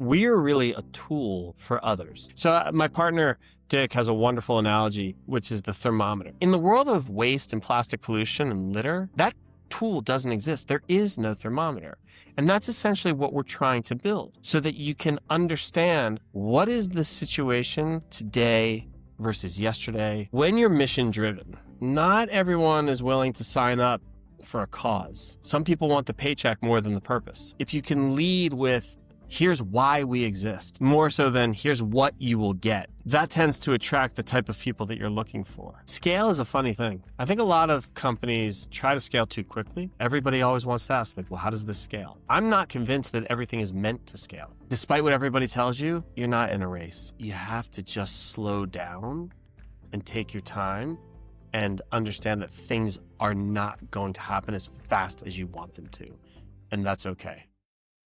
we're really a tool for others. So my partner, Dick, has a wonderful analogy, which is the thermometer. In the world of waste and plastic pollution and litter, that tool doesn't exist. There is no thermometer. And that's essentially what we're trying to build so that you can understand what is the situation today versus yesterday. When you're mission driven, not everyone is willing to sign up for a cause. Some people want the paycheck more than the purpose. If you can lead with, here's why we exist, more so than here's what you will get, that tends to attract the type of people that you're looking for. Scale is a funny thing. I think a lot of companies try to scale too quickly. Everybody always wants to ask, like, well, how does this scale? I'm not convinced that everything is meant to scale. Despite what everybody tells you, you're not in a race. You have to just slow down and take your time and understand that things are not going to happen as fast as you want them to. And that's okay.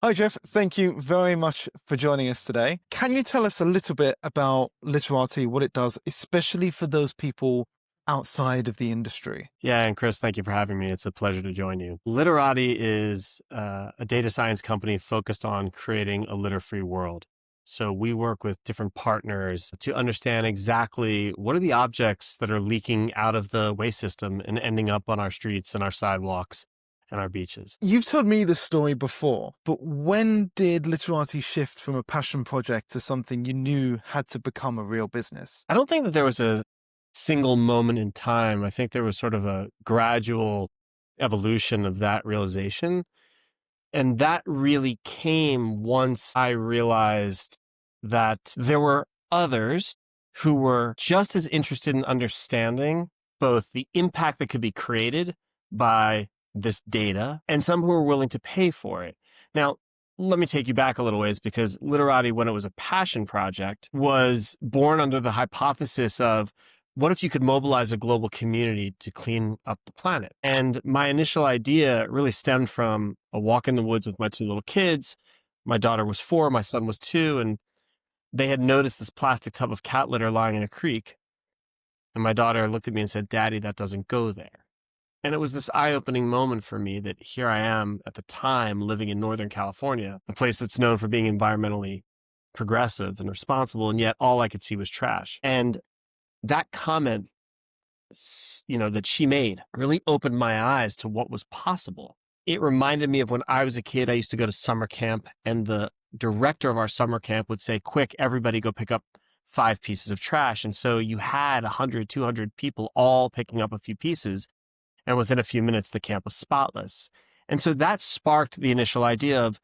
Hi, Jeff. Thank you very much for joining us today. Can you tell us a little bit about Litterati, what it does, especially for those people outside of the industry? Yeah, and Chris, thank you for having me. It's a pleasure to join you. Litterati is a data science company focused on creating a litter-free world. So we work with different partners to understand exactly what are the objects that are leaking out of the waste system and ending up on our streets and our sidewalks and our beaches. You've told me this story before, but when did Litterati shift from a passion project to something you knew had to become a real business? I don't think that there was a single moment in time. I think there was sort of a gradual evolution of that realization. And that really came once I realized that there were others who were just as interested in understanding both the impact that could be created by this data and some who were willing to pay for it. Now, let me take you back a little ways, because Litterati, when it was a passion project, was born under the hypothesis of, what if you could mobilize a global community to clean up the planet? And my initial idea really stemmed from a walk in the woods with my two little kids. My daughter was 4, my son was 2, and they had noticed this plastic tub of cat litter lying in a creek. And my daughter looked at me and said, "Daddy, that doesn't go there." And it was this eye-opening moment for me that here I am at the time living in Northern California, a place that's known for being environmentally progressive and responsible, and yet all I could see was trash. And that comment, that she made really opened my eyes to what was possible. It reminded me of when I was a kid. I used to go to summer camp, and the director of our summer camp would say, "Quick, everybody go pick up 5 pieces of trash." And so you had 100, 200 people all picking up a few pieces. And within a few minutes, the camp was spotless. And so that sparked the initial idea of,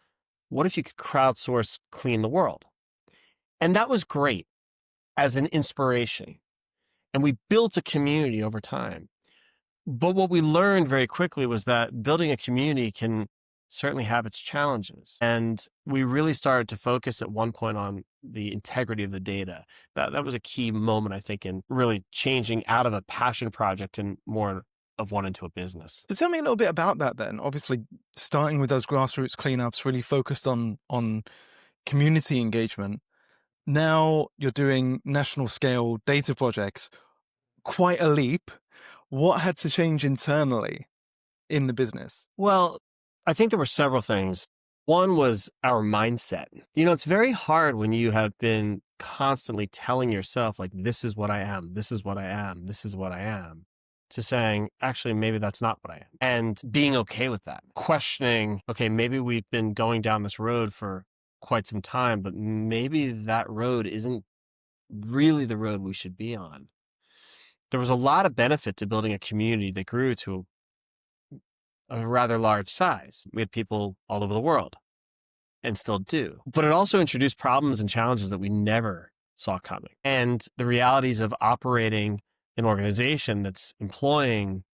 what if you could crowdsource clean the world? And that was great as an inspiration. And we built a community over time. But what we learned very quickly was that building a community can certainly have its challenges. And we really started to focus at one point on the integrity of the data. That was a key moment, I think, in really changing out of a passion project and more of one into a business. So tell me a little bit about that then. Obviously, starting with those grassroots cleanups, really focused on community engagement. Now you're doing national scale data projects. Quite a leap. What had to change internally in the business? Well, I think there were several things. One was our mindset. It's very hard when you have been constantly telling yourself, like, this is what I am, this is what I am, this is what I am, to saying, actually, maybe that's not what I am. And being okay with that. Questioning, okay, maybe we've been going down this road for quite some time, but maybe that road isn't really the road we should be on. There was a lot of benefit to building a community that grew to a rather large size. We had people all over the world, and still do. But it also introduced problems and challenges that we never saw coming. And the realities of operating an organization that's employing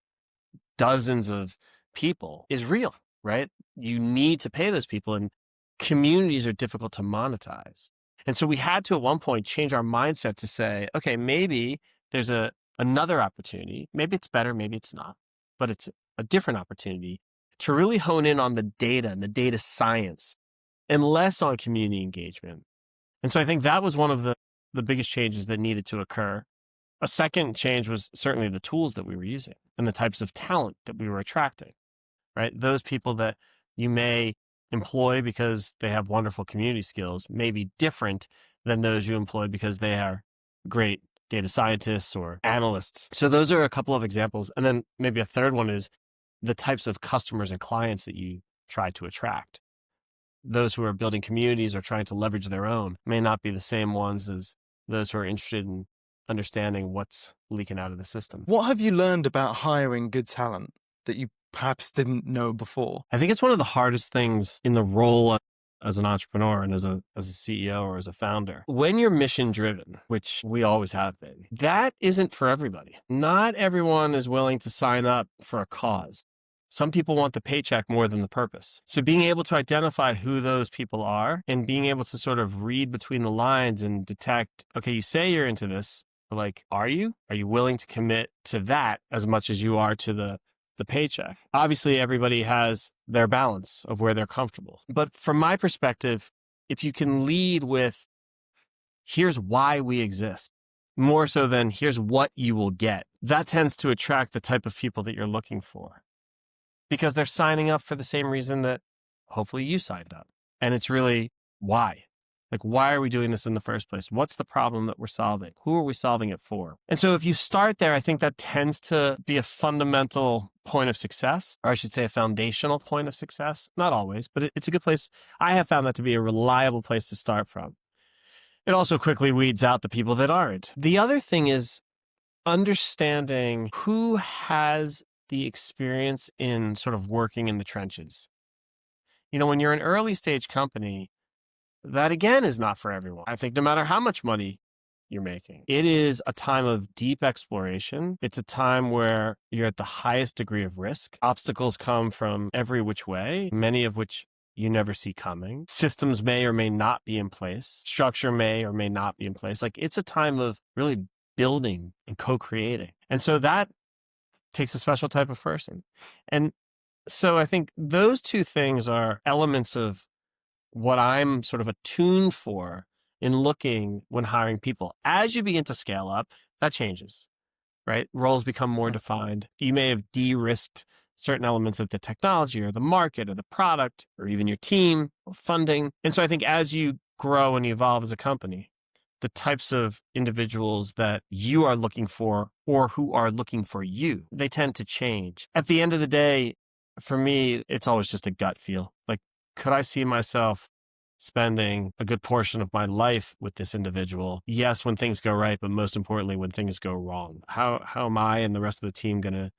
dozens of people is real, right? You need to pay those people, and communities are difficult to monetize. And so we had to, at one point, change our mindset to say, okay, maybe there's another opportunity. Maybe it's better, maybe it's not, but it's a different opportunity to really hone in on the data and the data science and less on community engagement. And so I think that was one of the biggest changes that needed to occur. A second change was certainly the tools that we were using and the types of talent that we were attracting, right? Those people that you may employ because they have wonderful community skills may be different than those you employ because they are great data scientists or analysts. So those are a couple of examples. And then maybe a third one is the types of customers and clients that you try to attract. Those who are building communities or trying to leverage their own may not be the same ones as those who are interested in understanding what's leaking out of the system. What have you learned about hiring good talent that you perhaps didn't know before? I think it's one of the hardest things in the role as an entrepreneur and as a CEO or as a founder. When you're mission driven, which we always have been, that isn't for everybody. Not everyone is willing to sign up for a cause. Some people want the paycheck more than the purpose. So being able to identify who those people are and being able to sort of read between the lines and detect, okay, you say you're into this, but like, are you? Are you willing to commit to that as much as you are to the paycheck? Obviously, everybody has their balance of where they're comfortable. But from my perspective, if you can lead with, here's why we exist, more so than here's what you will get, that tends to attract the type of people that you're looking for. Because they're signing up for the same reason that hopefully you signed up. And it's really why? Like, why are we doing this in the first place? What's the problem that we're solving? Who are we solving it for? And so if you start there, I think that tends to be a fundamental point of success, or I should say a foundational point of success. Not always, but it's a good place. I have found that to be a reliable place to start from. It also quickly weeds out the people that aren't. The other thing is understanding who has the experience in sort of working in the trenches. You know, when you're an early stage company, that again is not for everyone. I think no matter how much money you're making, it is a time of deep exploration. It's a time where you're at the highest degree of risk. Obstacles come from every which way, many of which you never see coming. Systems may or may not be in place. Structure may or may not be in place. Like, it's a time of really building and co-creating. And so that takes a special type of person. And so I think those two things are elements of what I'm sort of attuned for in looking when hiring people. As you begin to scale up, that changes, right? Roles become more defined. You may have de-risked certain elements of the technology or the market or the product or even your team or funding. And so I think as you grow and evolve as a company, the types of individuals that you are looking for or who are looking for you, they tend to change. At the end of the day, for me, it's always just a gut feel. Like, could I see myself spending a good portion of my life with this individual? Yes, when things go right, but most importantly, when things go wrong. How am I and the rest of the team going to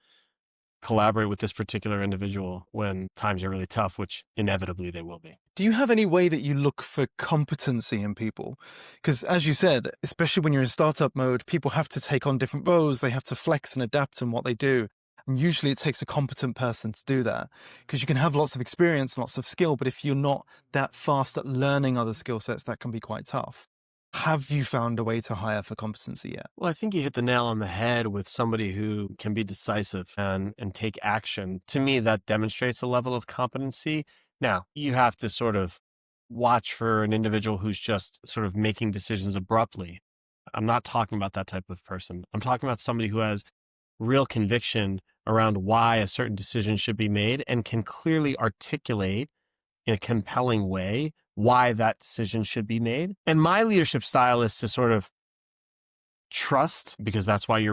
collaborate with this particular individual when times are really tough, which inevitably they will be? Do you have any way that you look for competency in people? Because as you said, especially when you're in startup mode, people have to take on different roles. They have to flex and adapt in what they do. And usually it takes a competent person to do that, because you can have lots of experience and lots of skill, but if you're not that fast at learning other skill sets, that can be quite tough. Have you found a way to hire for competency yet? Well, I think you hit the nail on the head with somebody who can be decisive and take action. To me, that demonstrates a level of competency. Now, you have to sort of watch for an individual who's just sort of making decisions abruptly. I'm not talking about that type of person. I'm talking about somebody who has real conviction around why a certain decision should be made and can clearly articulate in a compelling way why that decision should be made. And my leadership style is to sort of trust, because that's why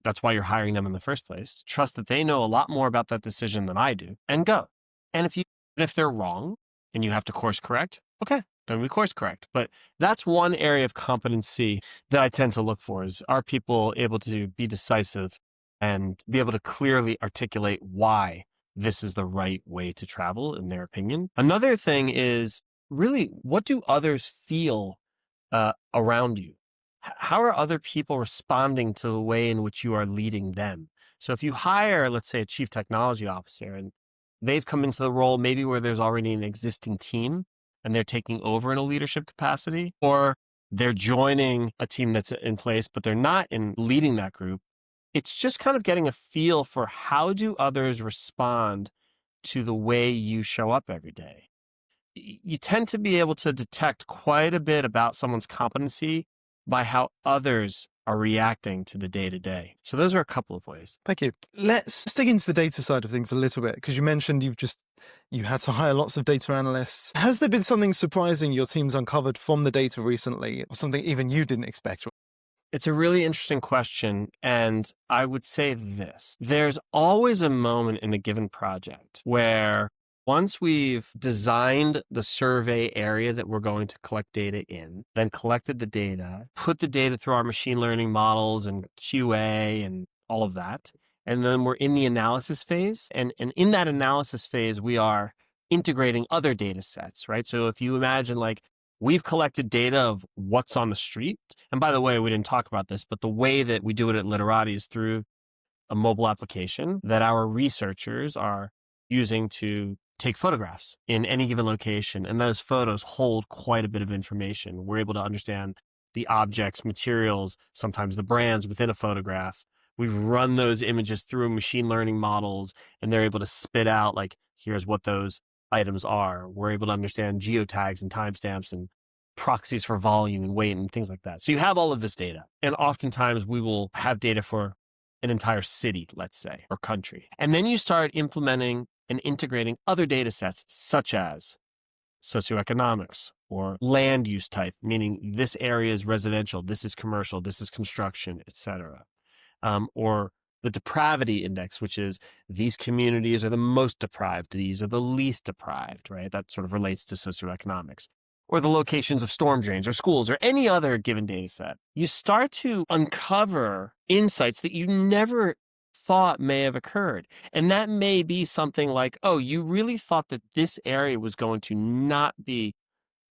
that's why you're hiring them in the first place. Trust that they know a lot more about that decision than I do, and go. And if they're wrong and you have to course correct, okay, then we course correct. But that's one area of competency that I tend to look for is, are people able to be decisive and be able to clearly articulate why this is the right way to travel in their opinion. Another thing is really, what do others feel around you? How are other people responding to the way in which you are leading them? So if you hire, let's say, a chief technology officer, and they've come into the role maybe where there's already an existing team and they're taking over in a leadership capacity, or they're joining a team that's in place, but they're not in leading that group. It's just kind of getting a feel for how do others respond to the way you show up every day. You tend to be able to detect quite a bit about someone's competency by how others are reacting to the day-to-day. So those are a couple of ways. Thank you. Let's dig into the data side of things a little bit, because you mentioned you had to hire lots of data analysts. Has there been something surprising your team's uncovered from the data recently, or something even you didn't expect? It's a really interesting question, and I would say this. There's always a moment in a given project where once we've designed the survey area that we're going to collect data in, then collected the data, put the data through our machine learning models and QA and all of that, and then we're in the analysis phase. And in that analysis phase, we are integrating other data sets, right? So if you imagine we've collected data of what's on the street. And by the way, we didn't talk about this, but the way that we do it at Litterati is through a mobile application that our researchers are using to take photographs in any given location. And those photos hold quite a bit of information. We're able to understand the objects, materials, sometimes the brands within a photograph. We've run those images through machine learning models, and they're able to spit out here's what those items are. We're able to understand geotags and timestamps and proxies for volume and weight and things like that. So you have all of this data. And oftentimes we will have data for an entire city, let's say, or country. And then you start implementing and integrating other data sets, such as socioeconomics or land use type, meaning this area is residential, this is commercial, this is construction, etc. Or the depravity index, which is these communities are the most deprived, these are the least deprived, right? That sort of relates to socioeconomics. Or the locations of storm drains or schools or any other given data set. You start to uncover insights that you never thought may have occurred. And that may be something like, oh, you really thought that this area was going to not be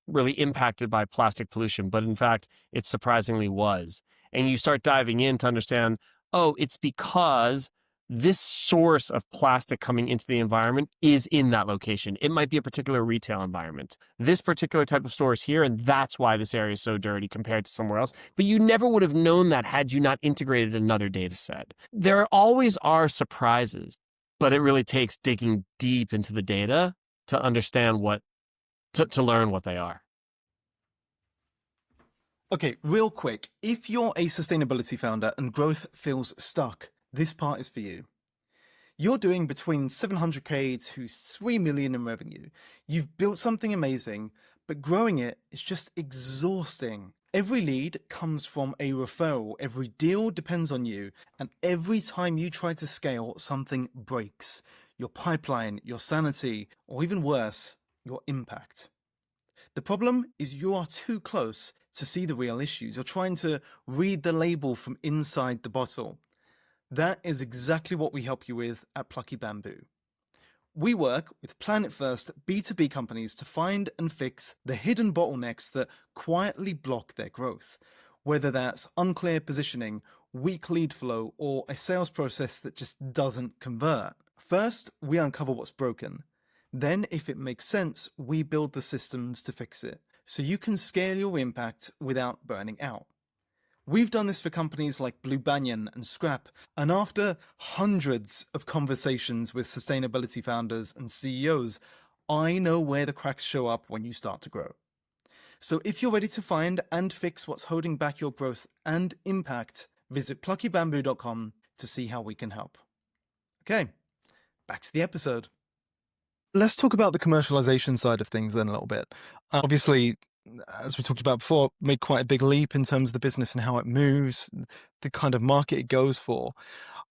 really impacted by plastic pollution, but in fact, it surprisingly was. And you start diving in to understand, oh, it's because this source of plastic coming into the environment is in that location. It might be a particular retail environment. This particular type of store is here, and that's why this area is so dirty compared to somewhere else. But you never would have known that had you not integrated another data set. There always are surprises, but it really takes digging deep into the data to understand to learn what they are. Okay, real quick. If you're a sustainability founder and growth feels stuck, this part is for you. You're doing between 700K to 3 million in revenue. You've built something amazing, but growing it is just exhausting. Every lead comes from a referral. Every deal depends on you. And every time you try to scale, something breaks. Your pipeline, your sanity, or even worse, your impact. The problem is you are too close to see the real issues. You're trying to read the label from inside the bottle. That is exactly what we help you with at Plucky Bamboo. We work with planet-first B2B companies to find and fix the hidden bottlenecks that quietly block their growth, whether that's unclear positioning, weak lead flow, or a sales process that just doesn't convert. First, we uncover what's broken. Then, if it makes sense, we build the systems to fix it, so you can scale your impact without burning out. We've done this for companies like Blue Banyan and Scrap, and after hundreds of conversations with sustainability founders and CEOs, I know where the cracks show up when you start to grow. So if you're ready to find and fix what's holding back your growth and impact, visit pluckybamboo.com to see how we can help. Okay, back to the episode. Let's talk about the commercialization side of things then a little bit. Obviously, as we talked about before, made quite a big leap in terms of the business and how it moves, the kind of market it goes for.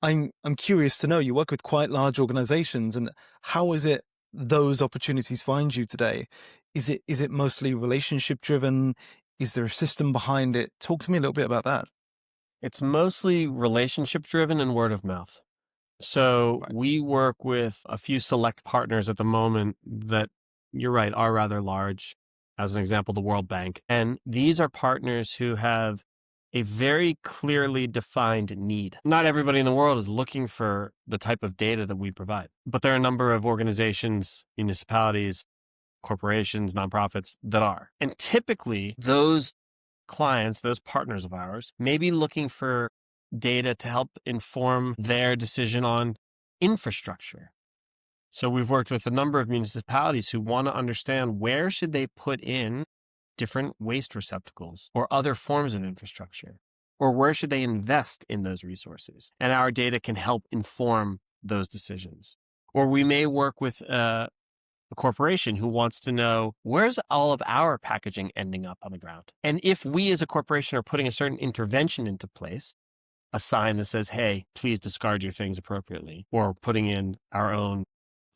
I'm curious to know, you work with quite large organizations, and how is it those opportunities find you today? Is it mostly relationship driven? Is there a system behind it? Talk to me a little bit about that. It's mostly relationship driven and word of mouth. So we work with a few select partners at the moment that, you're right, are rather large. As an example, the World Bank. And these are partners who have a very clearly defined need. Not everybody in the world is looking for the type of data that we provide, but there are a number of organizations, municipalities, corporations, nonprofits that are. And typically those clients, those partners of ours, may be looking for data to help inform their decision on infrastructure. So we've worked with a number of municipalities who want to understand where should they put in different waste receptacles or other forms of infrastructure. Or where should they invest in those resources? And our data can help inform those decisions. Or we may work with a corporation who wants to know, where's all of our packaging ending up on the ground? And if we as a corporation are putting a certain intervention into place, a sign that says, hey, please discard your things appropriately, or putting in our own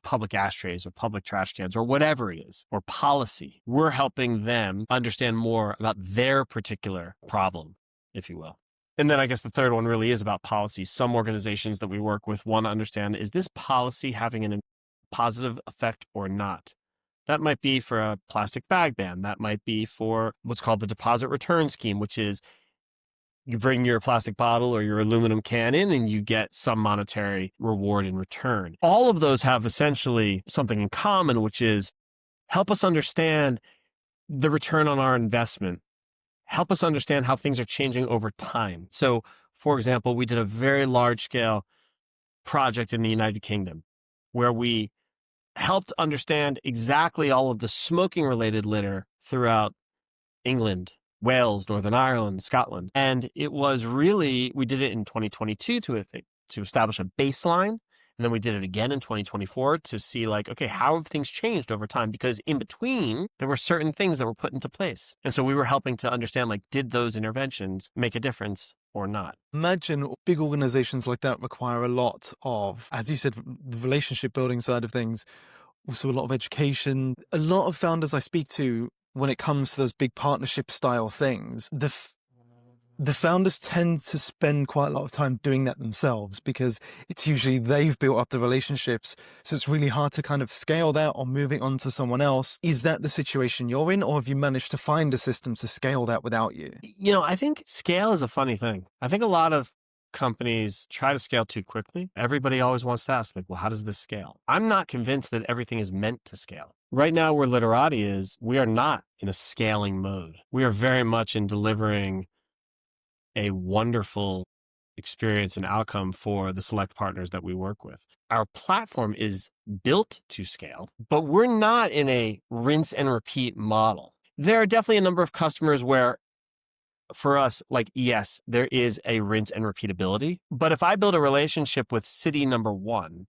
public ashtrays or public trash cans or whatever it is, or policy, we're helping them understand more about their particular problem, if you will. And then I guess the third one really is about policy. Some organizations that we work with want to understand, is this policy having a positive effect or not? That might be for a plastic bag ban. That might be for what's called the deposit return scheme, which is you bring your plastic bottle or your aluminum can in and you get some monetary reward in return. All of those have essentially something in common, which is help us understand the return on our investment. Help us understand how things are changing over time. So, for example, we did a very large scale project in the United Kingdom where we helped understand exactly all of the smoking related litter throughout England, Wales, Northern Ireland, Scotland. And it was really, we did it in 2022 to establish a baseline. And then we did it again in 2024 to see like, okay, how have things changed over time? Because in between, there were certain things that were put into place. And so we were helping to understand, like, did those interventions make a difference or not? Imagine big organizations like that require a lot of, as you said, the relationship building side of things, also a lot of education. A lot of founders I speak to, when it comes to those big partnership style things, the founders tend to spend quite a lot of time doing that themselves because it's usually they've built up the relationships. So it's really hard to kind of scale that or move it on to someone else. Is that the situation you're in, or have you managed to find a system to scale that without you? I think scale is a funny thing. I think a lot of companies try to scale too quickly. Everybody always wants to ask, like, well, how does this scale? I'm not convinced that everything is meant to scale. Right now, where Litterati is, we are not in a scaling mode. We are very much in delivering a wonderful experience and outcome for the select partners that we work with. Our platform is built to scale, but we're not in a rinse and repeat model. There are definitely a number of customers where, for us, like, yes, there is a rinse and repeatability. But if I build a relationship with city number one,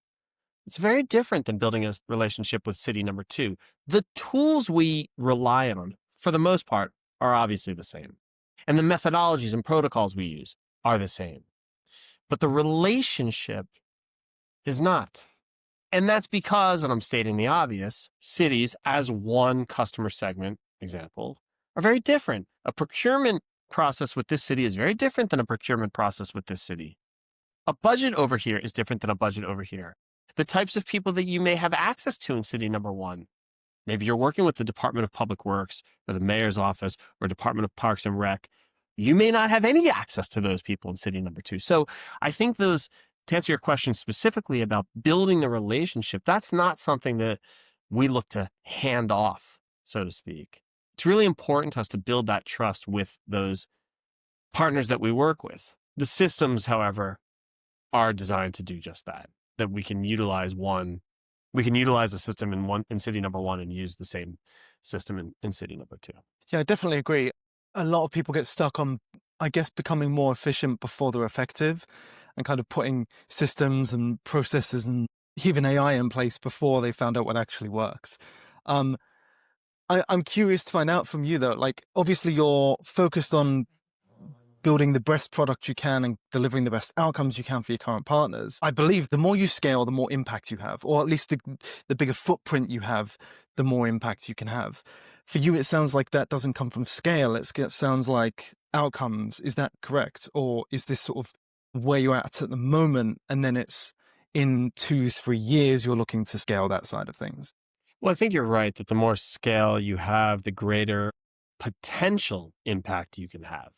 it's very different than building a relationship with city number two. The tools we rely on, for the most part, are obviously the same. And the methodologies and protocols we use are the same. But the relationship is not. And that's because, and I'm stating the obvious, cities as one customer segment, example, are very different. A procurement process with this city is very different than a procurement process with this city. A budget over here is different than a budget over here. The types of people that you may have access to in city number one. Maybe you're working with the Department of Public Works or the mayor's office or Department of Parks and Rec. You may not have any access to those people in city number two. So I think to answer your question specifically about building the relationship, that's not something that we look to hand off, so to speak. It's really important to us to build that trust with those partners that we work with. The systems, however, are designed to do just that we can utilize one. We can utilize a system in city number one and use the same system in city number two. Yeah, I definitely agree. A lot of people get stuck on, I guess, becoming more efficient before they're effective and kind of putting systems and processes and even AI in place before they found out what actually works. I'm curious to find out from you, though, like, obviously you're focused on building the best product you can and delivering the best outcomes you can for your current partners. I believe the more you scale, the more impact you have, or at least the bigger footprint you have, the more impact you can have. For you, it sounds like that doesn't come from scale. It sounds like outcomes. Is that correct? Or is this sort of where you're at the moment, and then it's in 2-3 years you're looking to scale that side of things? Well, I think you're right that the more scale you have, the greater potential impact you can have.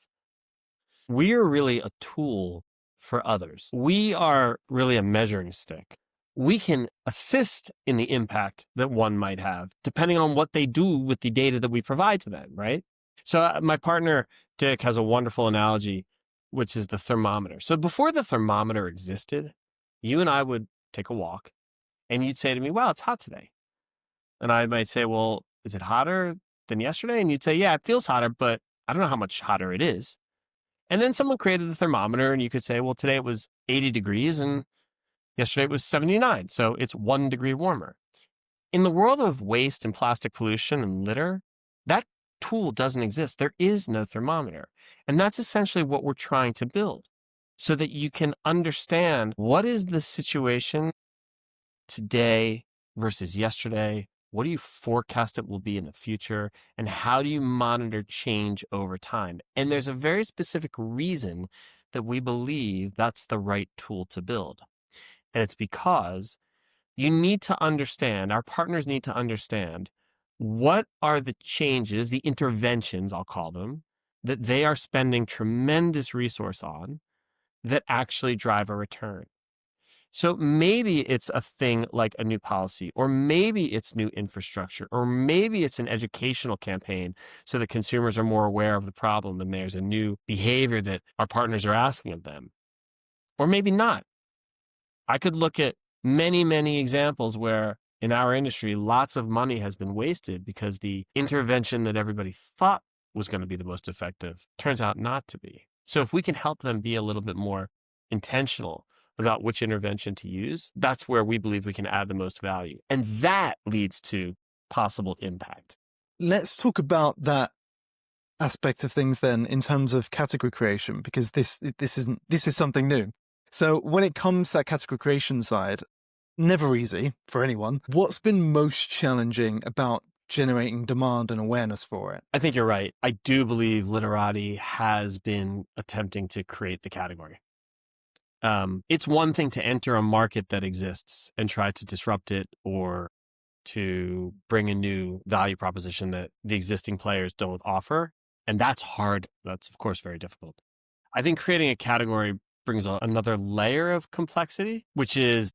We are really a tool for others. We are really a measuring stick. We can assist in the impact that one might have, depending on what they do with the data that we provide to them, right? So my partner, Dick, has a wonderful analogy, which is the thermometer. So before the thermometer existed, you and I would take a walk, and you'd say to me, wow, it's hot today. And I might say, well, is it hotter than yesterday? And you'd say, yeah, it feels hotter, but I don't know how much hotter it is. And then someone created the thermometer, and you could say, well, today it was 80 degrees and yesterday it was 79. So it's 1 degree warmer. In the world of waste and plastic pollution and litter, that tool doesn't exist. There is no thermometer. And that's essentially what we're trying to build so that you can understand what is the situation today versus yesterday. What do you forecast it will be in the future? And how do you monitor change over time? And there's a very specific reason that we believe that's the right tool to build. And it's because you need to understand, our partners need to understand, what are the changes, the interventions, I'll call them, that they are spending tremendous resource on that actually drive a return. So maybe it's a thing like a new policy, or maybe it's new infrastructure, or maybe it's an educational campaign so that consumers are more aware of the problem and there's a new behavior that our partners are asking of them. Or maybe not. I could look at many, many examples where in our industry, lots of money has been wasted because the intervention that everybody thought was going to be the most effective turns out not to be. So if we can help them be a little bit more intentional about which intervention to use, that's where we believe we can add the most value. And that leads to possible impact. Let's talk about that aspect of things then in terms of category creation, because this is something new. So when it comes to that category creation side, never easy for anyone. What's been most challenging about generating demand and awareness for it? I think you're right. I do believe Litterati has been attempting to create the category. It's one thing to enter a market that exists and try to disrupt it or to bring a new value proposition that the existing players don't offer. And that's hard. That's, of course, very difficult. I think creating a category brings another layer of complexity, which is,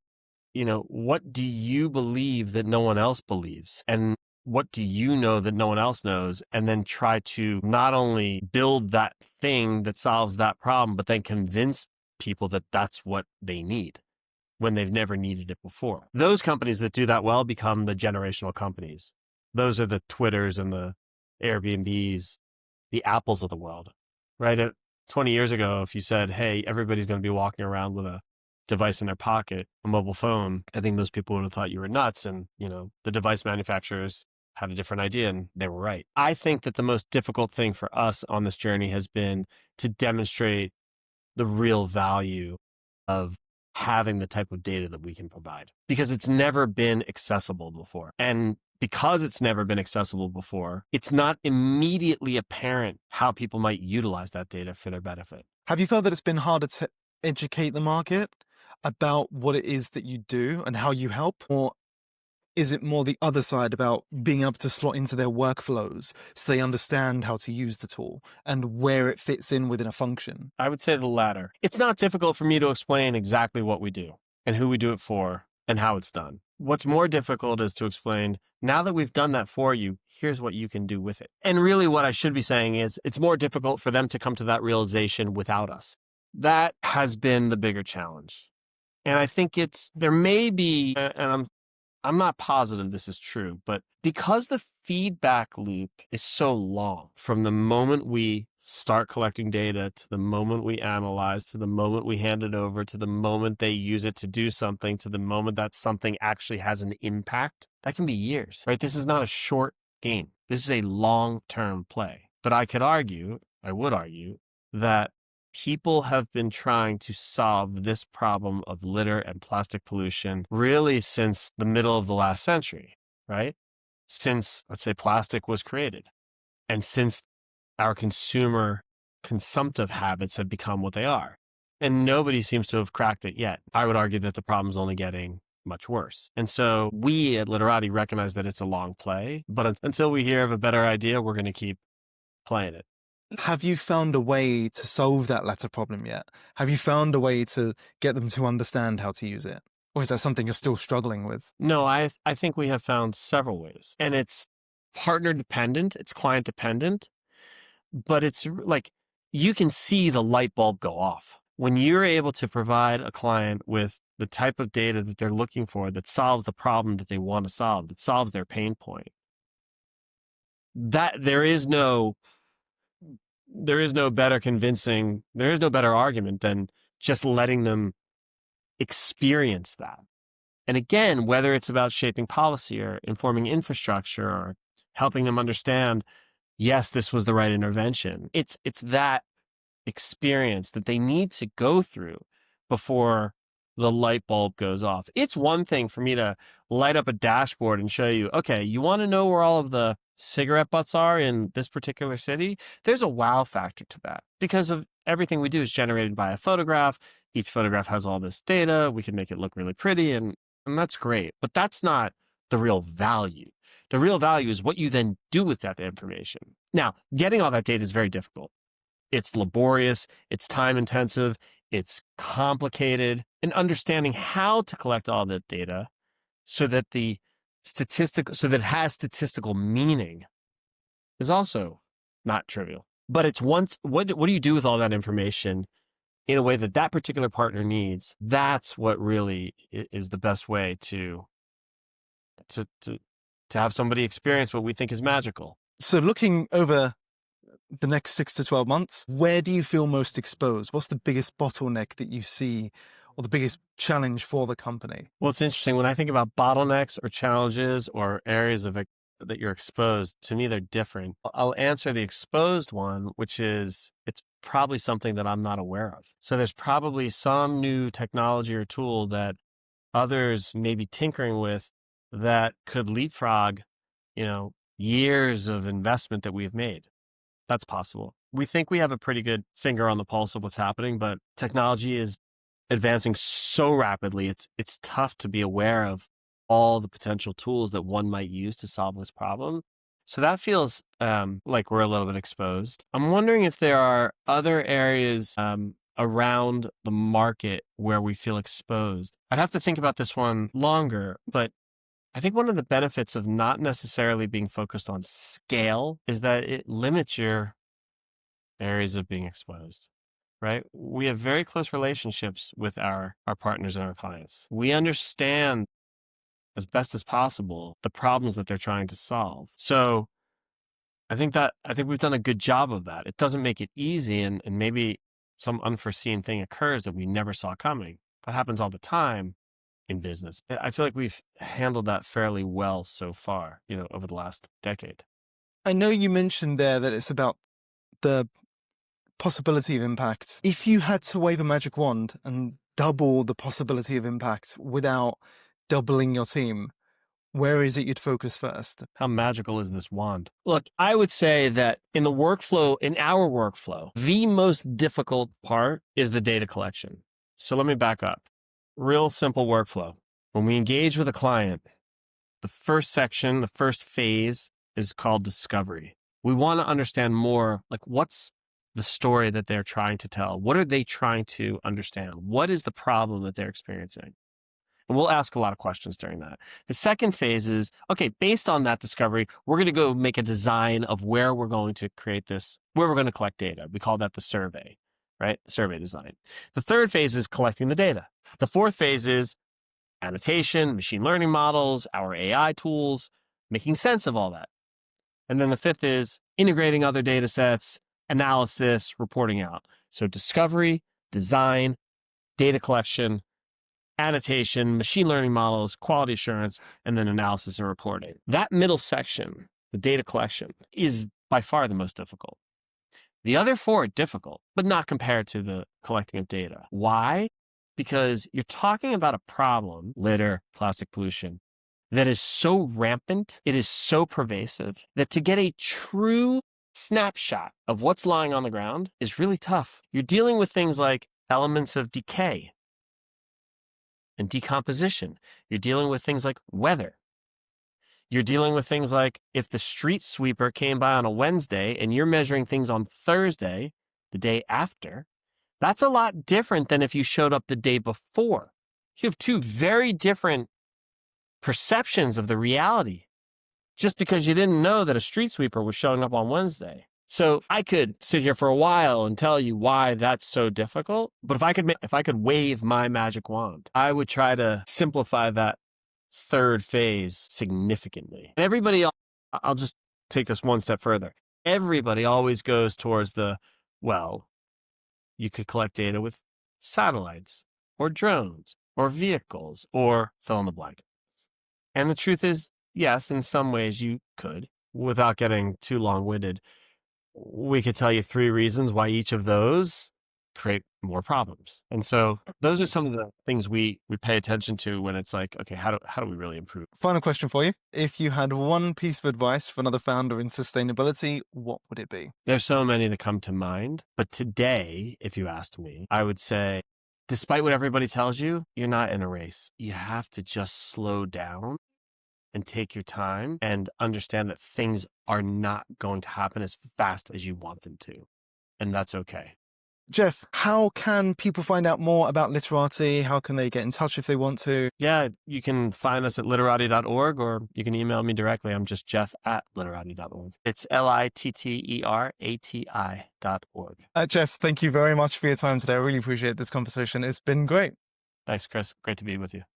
what do you believe that no one else believes? And what do you know that no one else knows? And then try to not only build that thing that solves that problem, but then convince people that that's what they need when they've never needed it before. Those companies that do that well become the generational companies. Those are the Twitters and the Airbnbs, the Apples of the world, right? 20 years ago, if you said, hey, everybody's going to be walking around with a device in their pocket, a mobile phone, I think most people would have thought you were nuts. And, the device manufacturers had a different idea and they were right. I think that the most difficult thing for us on this journey has been to demonstrate the real value of having the type of data that we can provide, because it's never been accessible before. And because it's never been accessible before, it's not immediately apparent how people might utilize that data for their benefit. Have you felt that it's been harder to educate the market about what it is that you do and how you help? Or is it more the other side about being able to slot into their workflows so they understand how to use the tool and where it fits in within a function? I would say the latter. It's not difficult for me to explain exactly what we do and who we do it for and how it's done. What's more difficult is to explain, now that we've done that for you, here's what you can do with it. And really what I should be saying is it's more difficult for them to come to that realization without us. That has been the bigger challenge. And I think there may be, and I'm not positive this is true, but because the feedback loop is so long from the moment we start collecting data to the moment we analyze, to the moment we hand it over, to the moment they use it to do something, to the moment that something actually has an impact, that can be years, right? This is not a short game. This is a long-term play. But I would argue that people have been trying to solve this problem of litter and plastic pollution really since the middle of the last century, right? Since, let's say, plastic was created, and since our consumptive habits have become what they are. And nobody seems to have cracked it yet. I would argue that the problem's only getting much worse. And so we at Litterati recognize that it's a long play, but until we hear of a better idea, we're going to keep playing it. Have you found a way to solve that latter problem yet? Have you found a way to get them to understand how to use it? Or is that something you're still struggling with? No, I think we have found several ways. And it's partner dependent, it's client dependent, but it's like you can see the light bulb go off. When you're able to provide a client with the type of data that they're looking for that solves the problem that they want to solve, that solves their pain point, that there is no there is no better argument than just letting them experience that. And again, whether it's about shaping policy or informing infrastructure or helping them understand, yes, this was the right intervention. It's that experience that they need to go through before the light bulb goes off. It's one thing for me to light up a dashboard and show you, okay, you want to know where all of the cigarette butts are in this particular city? There's a wow factor to that because of everything we do is generated by a photograph. Each photograph has all this data. We can make it look really pretty and that's great, but that's not the real value. The real value is what you then do with that information. Now, getting all that data is very difficult. It's laborious, it's time intensive, it's complicated, and understanding how to collect all that data so that it has statistical meaning is also not trivial. But it's what do you do with all that information in a way that particular partner needs? That's what really is the best way to have somebody experience what we think is magical. So looking over the next 6 to 12 months, where do you feel most exposed? What's the biggest bottleneck that you see or the biggest challenge for the company? Well, it's interesting. When I think about bottlenecks or challenges or areas of that you're exposed, to me, they're different. I'll answer the exposed one, which is it's probably something that I'm not aware of. So there's probably some new technology or tool that others may be tinkering with that could leapfrog, years of investment that we've made. That's possible. We think we have a pretty good finger on the pulse of what's happening, but technology is advancing so rapidly. It's tough to be aware of all the potential tools that one might use to solve this problem. So that feels like we're a little bit exposed. I'm wondering if there are other areas around the market where we feel exposed. I'd have to think about this one longer, but I think one of the benefits of not necessarily being focused on scale is that it limits your areas of being exposed, right? We have very close relationships with our partners and our clients. We understand as best as possible the problems that they're trying to solve. So I think we've done a good job of that. It doesn't make it easy and maybe some unforeseen thing occurs that we never saw coming. That happens all the time in business. I feel like we've handled that fairly well so far, over the last decade. I know you mentioned there that it's about the possibility of impact. If you had to wave a magic wand and double the possibility of impact without doubling your team, where is it you'd focus first? How magical is this wand? Look, I would say that in our workflow, the most difficult part is the data collection. So let me back up. Real simple workflow. When we engage with a client, the first phase is called discovery. We want to understand more, like what's the story that they're trying to tell? What are they trying to understand? What is the problem that they're experiencing? And we'll ask a lot of questions during that. The second phase is, okay, based on that discovery, we're going to go make a design of where we're going to where we're going to collect data. We call that the survey, right? The survey design. The third phase is collecting the data. The fourth phase is annotation, machine learning models, our AI tools, making sense of all that. And then the fifth is integrating other data sets, analysis, reporting out. So discovery, design, data collection, annotation, machine learning models, quality assurance, and then analysis and reporting. That middle section, the data collection, is by far the most difficult. The other four are difficult, but not compared to the collecting of data. Why? Because you're talking about a problem, litter, plastic pollution, that is so rampant, it is so pervasive, that to get a true snapshot of what's lying on the ground is really tough. You're dealing with things like elements of decay and decomposition. You're dealing with things like weather. You're dealing with things like if the street sweeper came by on a Wednesday and you're measuring things on Thursday, the day after, that's a lot different than if you showed up the day before. You have two very different perceptions of the reality just because you didn't know that a street sweeper was showing up on Wednesday. So I could sit here for a while and tell you why that's so difficult. But if I could wave my magic wand, I would try to simplify that third phase significantly. And everybody else, I'll just take this one step further. everybody always goes towards well, you could collect data with satellites or drones or vehicles or fill in the blank. And the truth is, yes, in some ways you could. Without getting too long-winded, we could tell you 3 reasons why each of those create more problems. And so those are some of the things we pay attention to when it's like, okay, how do we really improve? Final question for you. If you had one piece of advice for another founder in sustainability, what would it be? There's so many that come to mind. But today, if you asked me, I would say, despite what everybody tells you, you're not in a race. You have to just slow down and take your time and understand that things are not going to happen as fast as you want them to. And that's okay. Jeff, how can people find out more about Litterati? How can they get in touch if they want to? Yeah, you can find us at litterati.org, or you can email me directly. I'm just jeff@litterati.org. It's litterati.org. Jeff, thank you very much for your time today. I really appreciate this conversation. It's been great. Thanks, Chris. Great to be with you.